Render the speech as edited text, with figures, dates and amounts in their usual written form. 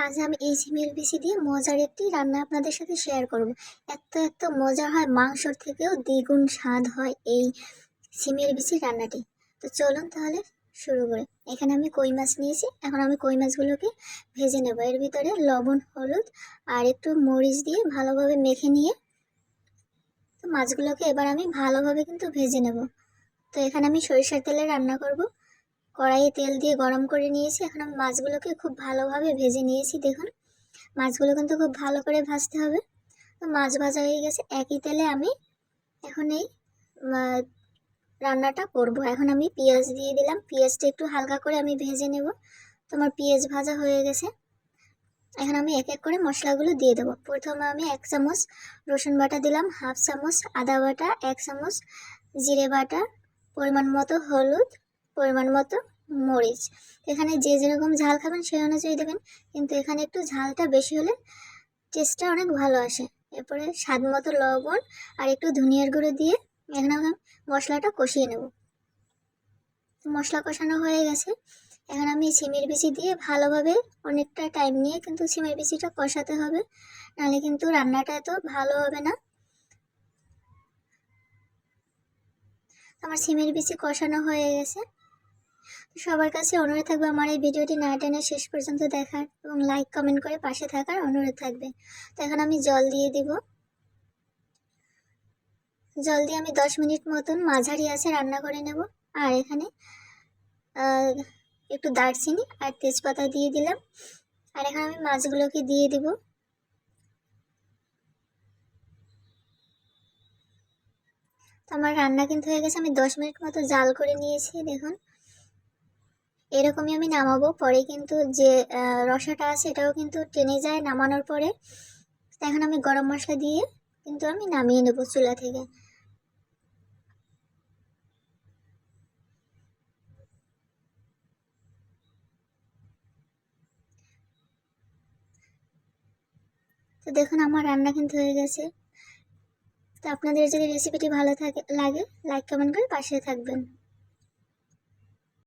আজ আমি এই সিমের বিচি দিয়ে মজার একটি রান্না আপনাদের সাথে শেয়ার করব। এত মজা হয়, মাংসর থেকেও দ্বিগুণ স্বাদ হয় এই সিমের বিচি রান্নাটি। তো চলুন তাহলে শুরু করে। এখানে আমি কই মাছ নিয়েছি, এখন আমি কই মাছগুলোকে ভেজে নেব। এর ভিতরে লবণ, হলুদ আর একটু মরিচ দিয়ে ভালোভাবে মেখে নিয়ে তো মাছগুলোকে এবার আমি ভালোভাবে কিন্তু ভেজে নেব। তো এখানে আমি সরিষার তেলে রান্না করব। কড়াইয়ে তেল দিয়ে গরম করে নিয়েছি, এখন আমি মাছগুলোকে খুব ভালোভাবে ভেজে নিয়েছি। দেখুন, মাছগুলো কিন্তু খুব ভালো করে ভাজতে হবে। তো মাছ ভাজা হয়ে গেছে, একই তেলে আমি এখন এই রান্নাটা করব। এখন আমি পেঁয়াজ দিয়ে দিলাম, পেঁয়াজটা একটু হালকা করে আমি ভেজে নেব। তোমার পেঁয়াজ ভাজা হয়ে গেছে, এখন আমি এক এক করে মশলাগুলো দিয়ে দেবো। প্রথমে আমি 1 চামচ রসুন বাটা দিলাম, হাফ চামচ আদা বাটা, 1 চামচ জিরে বাটা, পরিমাণ মতো হলুদ, পরিমাণ মতো মরিচ। এখানে যে যেরকম ঝাল খাবেন সেই অনুযায়ী দেবেন, কিন্তু এখানে একটু ঝালটা বেশি হলে টেস্টটা অনেক ভালো আসে। এরপরে স্বাদ মতো লবণ আর একটু ধনিয়ার গুঁড়ো দিয়ে এখানে আমি মশলাটা কষিয়ে নেব। মশলা কষানো হয়ে গেছে, এখন আমি সিমের বিচি দিয়ে ভালোভাবে অনেকটা টাইম নিয়ে কিন্তু সিমের বিচিটা কষাতে হবে, নাহলে কিন্তু রান্নাটা এত ভালো হবে না। আমার সিমের বিচি কষানো হয়ে গেছে। সবার কাছে অনুরোধ থাকবে আমার এই ভিডিওটি না টেনে শেষ পর্যন্ত দেখার এবং লাইক কমেন্ট করে পাশে থাকার অনুরোধ থাকবে। তো এখন আমি জল দিয়ে দিব। জল দিয়ে আমি 10 মিনিট মতন মাঝারি আছে রান্না করে নেব। আর এখানে একটু দারচিনি আর তেজপাতা দিয়ে দিলাম। আর এখানে আমি মাছগুলোকে দিয়ে দিব। তো আমার রান্না কিন্তু হয়ে গেছে, আমি 10 মিনিট মতো জাল করে নিয়েছি। দেখুন, এরকমই আমি নামাবো। পরে কিন্তু যে রসাটা আছে এটাও কিন্তু টেনে যায় নামানোর পরে। এখন আমি গরম মশলা দিয়ে কিন্তু আমি নামিয়ে নেব চুলা থেকে। তো দেখুন, আমার রান্না কিন্তু হয়ে গেছে। তো আপনাদের যদি রেসিপিটি ভালো লাগে, লাইক কমেন্ট করে পাশে থাকবেন।